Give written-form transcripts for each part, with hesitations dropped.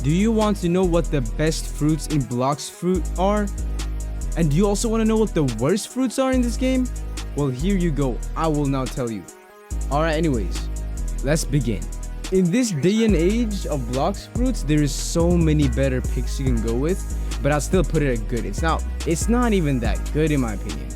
Do you want to know what the best fruits in Blox fruit are? And do you also want to know what the worst fruits are in this game? Well, here you go. I will now tell you. Alright, anyways, let's begin. In this day and age of Blox fruits, there is so many better picks you can go with, but I'll still put it at good. It's not even that good in my opinion.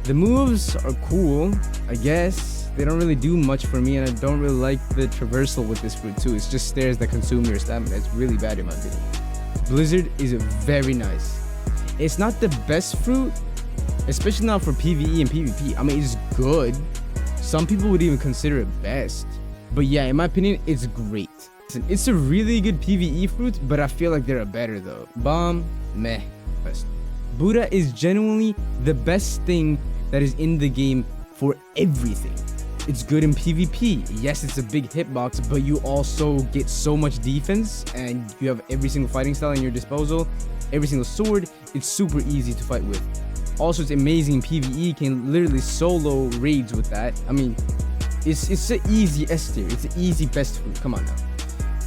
The moves are cool, I guess. They don't really do much for me, and I don't really like the traversal with this fruit too. It's just stairs that consume your stamina. It's really bad in my opinion. Blizzard is very nice. It's not the best fruit, especially not for PvE and PvP. I mean, it's good. Some people would even consider it best. But yeah, in my opinion, it's great. It's a really good PvE fruit, but I feel like there are better though. Bomb, meh, best. Buddha is genuinely the best thing that is in the game for everything. It's good in PvP. Yes, it's a big hitbox, but you also get so much defense and you have every single fighting style in your disposal. Every single sword, it's super easy to fight with. Also, it's amazing in PvE, can literally solo raids with that. I mean, it's an easy S tier. It's an easy best fruit. Come on now.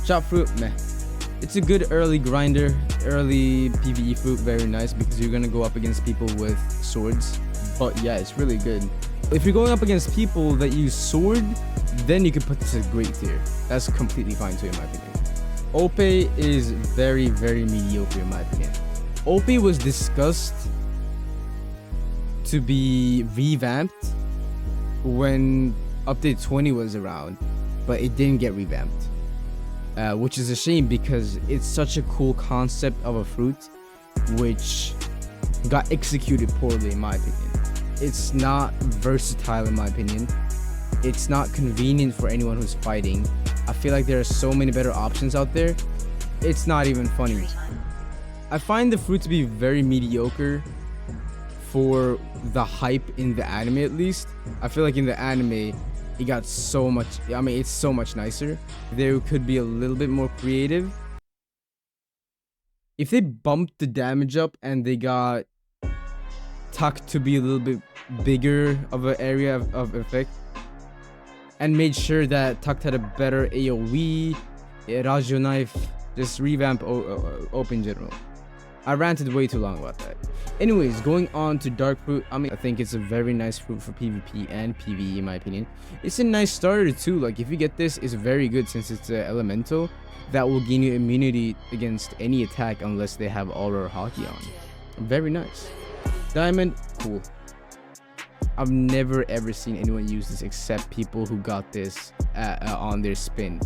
Chop fruit, meh. It's a good early grinder, early PvE fruit, very nice because you're gonna go up against people with swords. But yeah, it's really good. If you're going up against people that use sword, then you can put this as great tier. That's completely fine too in my opinion. OP is very mediocre in my opinion. OP was discussed to be revamped when update 20 was around, but it didn't get revamped. Which is a shame because it's such a cool concept of a fruit which got executed poorly in my opinion. It's not versatile in my opinion. It's not convenient for anyone who's fighting. I feel like there are so many better options out there. It's not even funny. I find the fruit to be very mediocre for the hype in the anime at least. I feel like in the anime, it got so much, I mean, it's so much nicer. They could be a little bit more creative. If they bumped the damage up and they got Tuck to be a little bit bigger of an area of effect, and made sure that Tuck had a better AoE, Rajo knife, just revamp OP in general. I ranted way too long about that. Anyways, going on to dark fruit. I mean, I think it's a very nice fruit for PvP and PvE in my opinion. It's a nice starter too. Like if you get this, it's very good since it's an elemental that will gain you immunity against any attack unless they have aura or hockey on. Very nice. Diamond, cool. I've never ever seen anyone use this except people who got this on their spin.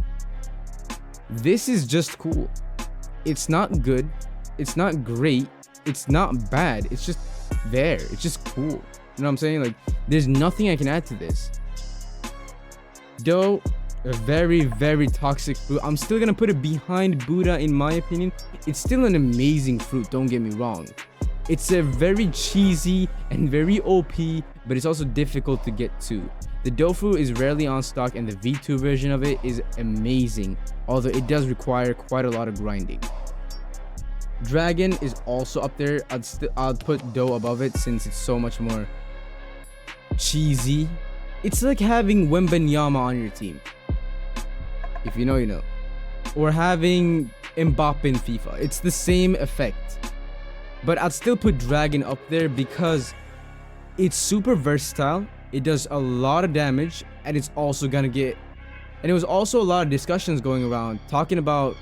This is just cool. It's not good. It's not great. It's not bad. It's just there. It's just cool. You know what I'm saying? Like, there's nothing I can add to this. Though, a very toxic fruit. I'm still gonna put it behind Buddha in my opinion. It's still an amazing fruit, don't get me wrong. It's a very cheesy and very OP, but it's also difficult to get to. The Dofu is rarely on stock and the V2 version of it is amazing, although it does require quite a lot of grinding. Dragon is also up there. I'd put Dough above it since it's so much more cheesy. It's like having Wembenyama on your team. If you know, you know. Or having Mbappe in FIFA. It's the same effect. But I'd still put Dragon up there because it's super versatile. It does a lot of damage and it's also gonna get... And there was also a lot of discussions going around talking about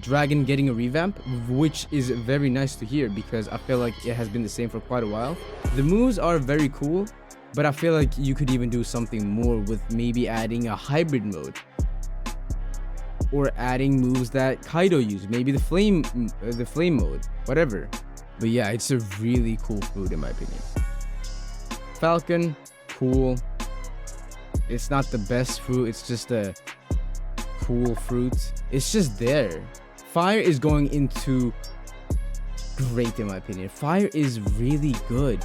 Dragon getting a revamp, which is very nice to hear because I feel like it has been the same for quite a while. The moves are very cool, but I feel like you could even do something more with maybe adding a hybrid mode. Or adding moves that Kaido used, maybe the flame mode, whatever. But yeah, it's a really cool fruit in my opinion. Falcon, cool. It's not the best fruit, it's just a cool fruit. It's just there. Fire is going into great in my opinion. Fire is really good.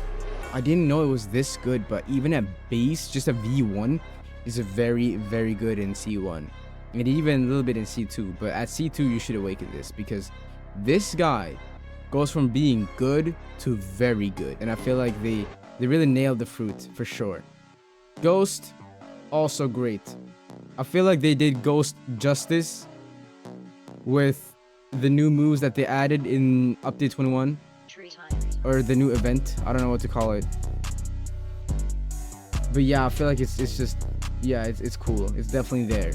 I didn't know it was this good, but even at base, just a V1 is a very good in C1. And even a little bit in C2, but at C2 you should awaken this because this guy goes from being good to very good, and I feel like they really nailed the fruit for sure. Ghost, also great. I feel like they did Ghost justice with the new moves that they added in update 21, or the new event. I don't know what to call it. But yeah, I feel like it's just, yeah, it's cool. It's definitely there.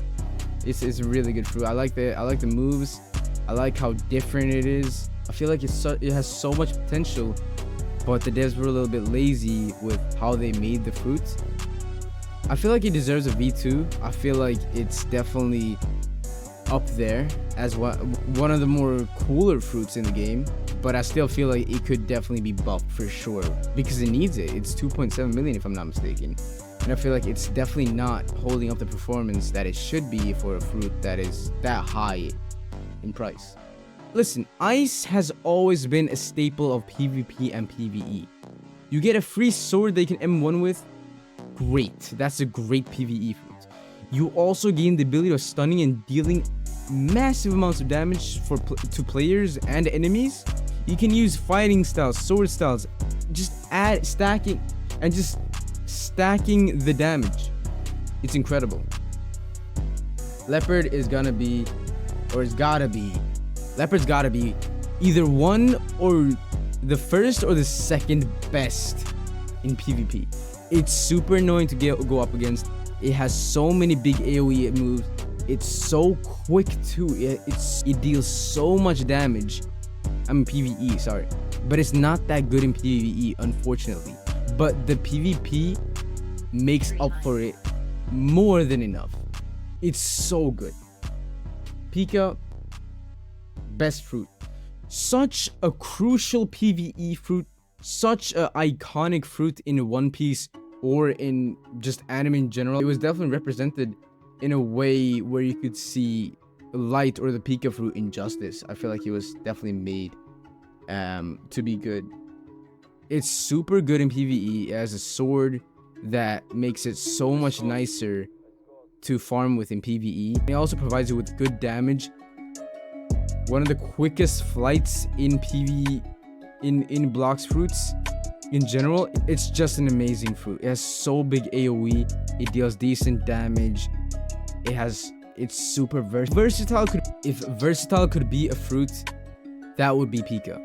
It's a really good fruit. I like the moves. I like how different it is. I feel like it has so much potential, but the devs were a little bit lazy with how they made the fruit. I feel like it deserves a V2. I feel like it's definitely up there as one of the more cooler fruits in the game, but I still feel like it could definitely be buffed for sure because it needs it. It's 2.7 million if I'm not mistaken, and I feel like it's definitely not holding up the performance that it should be for a fruit that is that high in price. Listen, ice has always been a staple of PvP and PvE. You get a free sword they can M1 with. Great, that's a great PvE fruit. You also gain the ability of stunning and dealing massive amounts of damage to players and enemies. You can use fighting styles, sword styles, just add stacking and just stacking the damage. It's incredible. Leopard is gonna be, or it's gotta be, Leopard's gotta be either one or the first or the second best in PvP. It's super annoying to go up against. It has so many big AoE moves. It's so quick too. It deals so much damage. I mean PvE, sorry. But it's not that good in PvE, unfortunately. But the PvP makes up for it more than enough. It's so good. Pika, best fruit. Such a crucial PvE fruit. Such an iconic fruit in One Piece or in just anime in general. It was definitely represented in a way where you could see Light or the Pika fruit in Justice. I feel like it was definitely made to be good. It's super good in PvE. It has a sword that makes it so much nicer to farm with in PvE. It also provides you with good damage. One of the quickest flights in PvE in Blox fruits in general. It's just an amazing fruit. It has so big AoE. It deals decent damage. It's super versatile. If versatile could be a fruit, that would be Pika.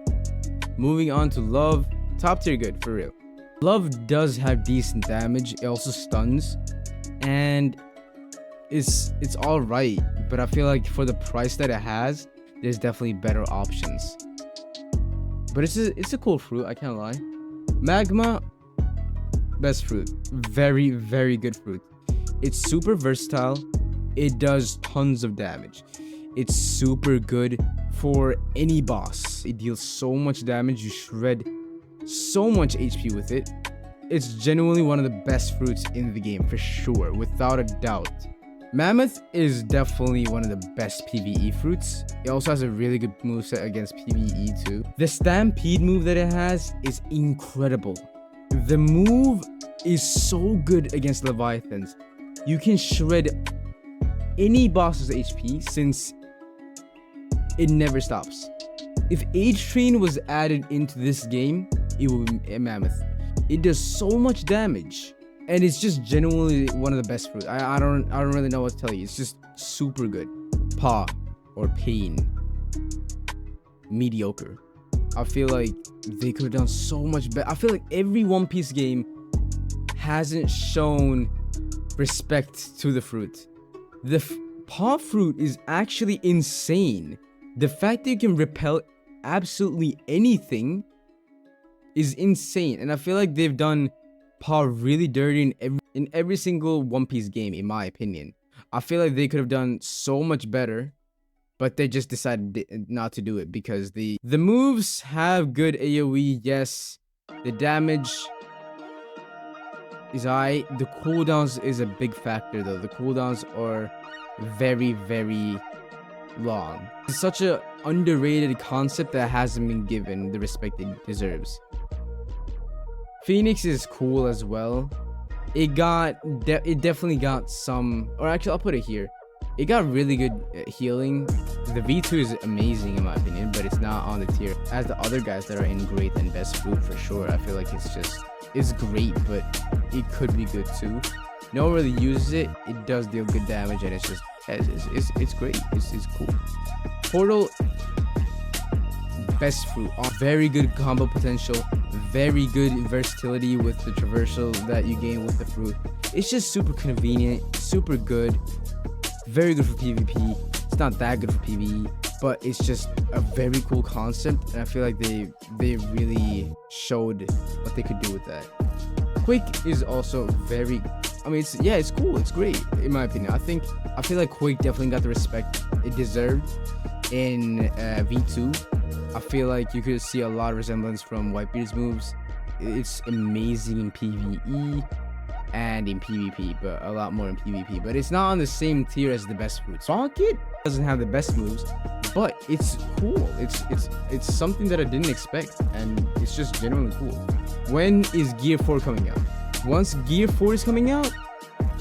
Moving on to Love, top tier good for real. Love does have decent damage. It also stuns, and it's all right. But I feel like for the price that it has, there's definitely better options. But it's a cool fruit, I can't lie. Magma, best fruit. Very, very good fruit. It's super versatile. It does tons of damage. It's super good for any boss. It deals so much damage. You shred so much HP with it. It's genuinely one of the best fruits in the game for sure, without a doubt. Mammoth is definitely one of the best PvE fruits. It also has a really good moveset against PvE too. The Stampede move that it has is incredible. The move is so good against Leviathans. You can shred any boss's HP since it never stops. If H-Train was added into this game, it would be a Mammoth. It does so much damage. And it's just genuinely one of the best fruits. I don't really know what to tell you. It's just super good. Paw or Pain, mediocre. I feel like they could have done so much better. I feel like every One Piece game hasn't shown respect to the fruit. The Paw fruit is actually insane. The fact that you can repel absolutely anything is insane. And I feel like they've done Paw really dirty in every single One Piece game, in my opinion. I feel like they could have done so much better, but they just decided not to do it because the moves have good AoE, yes. The damage is high. The cooldowns is a big factor though. The cooldowns are very, very long. It's such an underrated concept that hasn't been given the respect it deserves. Phoenix is cool as well. It definitely got some, or actually I'll put it here. It got really good healing. The V2 is amazing in my opinion, but it's not on the tier as the other guys that are in great and best fruit for sure. I feel like it's great, but it could be good too. No one really uses it. It does deal good damage, and it's great. It's cool. Portal best fruit. Very good combo potential, very good versatility with the traversal that you gain with the fruit. It's just super convenient, super good, very good for PvP. It's not that good for PvE, but it's just a very cool concept, and I feel like they really showed what they could do with that. Quick is also very, I mean, it's cool, it's great in my opinion. I feel like Quick definitely got the respect it deserved in V2. I feel like you could see a lot of resemblance from Whitebeard's moves. It's amazing in PvE and in PvP, but a lot more in PvP. But it's not on the same tier as the best fruits. Rocket doesn't have the best moves, but it's cool. It's something that I didn't expect, and it's just genuinely cool. When is Gear 4 coming out? Once Gear 4 is coming out,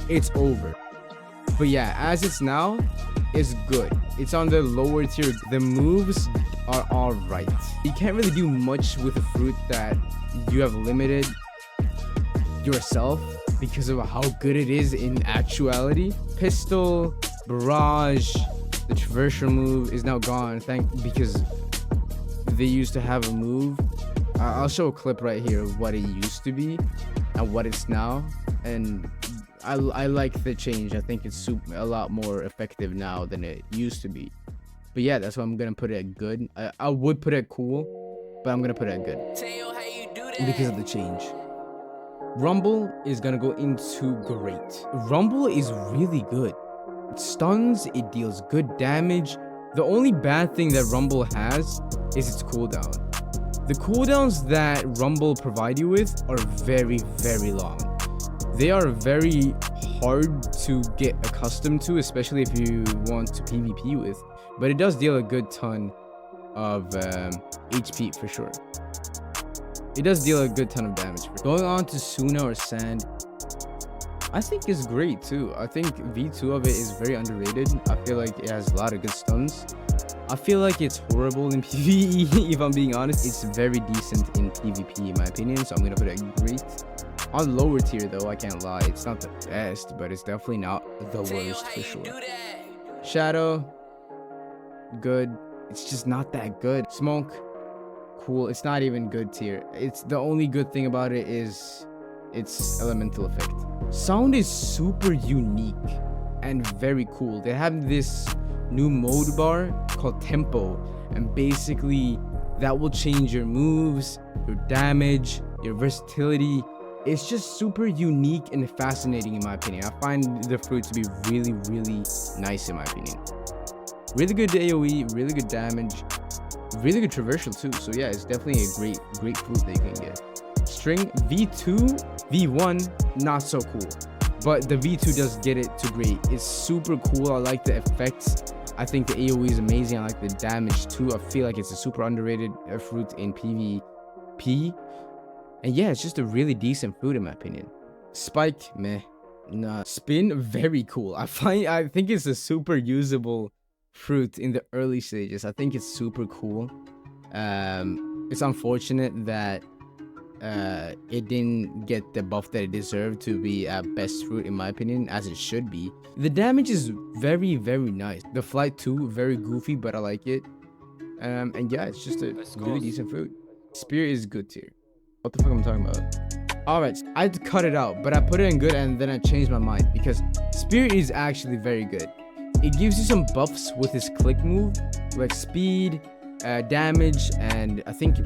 it's over. But yeah, as it's now, it's good. It's on the lower tier. The moves are alright. You can't really do much with a fruit that you have limited yourself because of how good it is in actuality. Pistol, Barrage, the traversal move is now gone because they used to have a move. I'll show a clip right here of what it used to be and what it's now, and I like the change. I think it's a lot more effective now than it used to be. But yeah, that's why I'm gonna put it at good. I would put it cool, but I'm gonna put it at good because of the change. Rumble is gonna go into great. Rumble is really good. It stuns, it deals good damage. The only bad thing that Rumble has is its cooldown. The cooldowns that Rumble provide you with are very, very long. They are very hard to get accustomed to, especially if you want to PvP with. But it does deal a good ton of HP for sure. It does deal a good ton of damage. Going on to Suna or Sand, I think is great too. I think V2 of it is very underrated. I feel like it has a lot of good stuns. I feel like it's horrible in PvE, if I'm being honest. It's very decent in PvP in my opinion, so I'm gonna put it great. On lower tier though, I can't lie, it's not the best, but it's definitely not the worst for sure. Shadow, good. It's just not that good. Smoke, cool. It's not even good tier. It's the only good thing about it is its elemental effect. Sound is super unique and very cool. They have this new mode bar called Tempo, and basically that will change your moves, your damage, your versatility. It's just super unique and fascinating in my opinion. I find the fruit to be really, really nice in my opinion. Really good AoE, really good damage, really good traversal too. So yeah, it's definitely a great fruit that you can get. String V2, V1, not so cool. But the V2 does get it to great. It's super cool. I like the effects. I think the AoE is amazing. I like the damage too. I feel like it's a super underrated fruit in PvP. And yeah, it's just a really decent fruit in my opinion. Spike, meh. Nah. Spin, very cool. I think it's a super usable fruit in the early stages. I think it's super cool. It's unfortunate that it didn't get the buff that it deserved to be a best fruit in my opinion, as it should be. The damage is very, very nice. The flight too, very goofy, but I like it. And yeah, it's just a really decent fruit. Spear is good tier. What the fuck am I talking about? Alright, I cut it out, but I put it in good and then I changed my mind because Spear is actually very good. It gives you some buffs with his click move, like speed, damage, and I think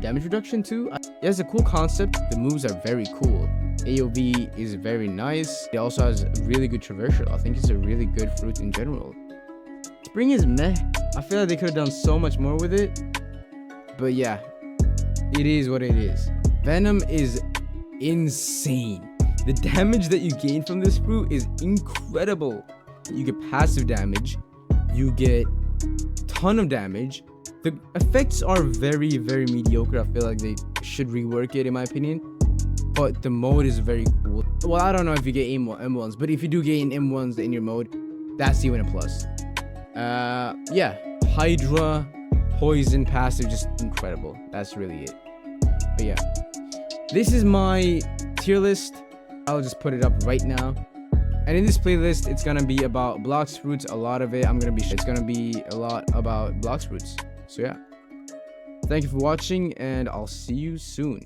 damage reduction too. It has a cool concept. The moves are very cool. AoE is very nice. It also has really good traversal. I think it's a really good fruit in general. Spring is meh. I feel like they could have done so much more with it. But yeah, it is what it is. Venom is insane. The damage that you gain from this fruit is incredible. You get passive damage. You get ton of damage. The effects are very, very mediocre. I feel like they should rework it in my opinion. But the mode is very cool. Well, I don't know if you get M1s, but if you do gain M1s in your mode, that's even a plus. Yeah, Hydra, Poison, passive, just incredible. That's really it. But yeah, this is my tier list. I'll just put it up right now. And in this playlist, it's gonna be about Blox fruits. A lot of it, it's gonna be a lot about Blox fruits. So yeah, thank you for watching, and I'll see you soon.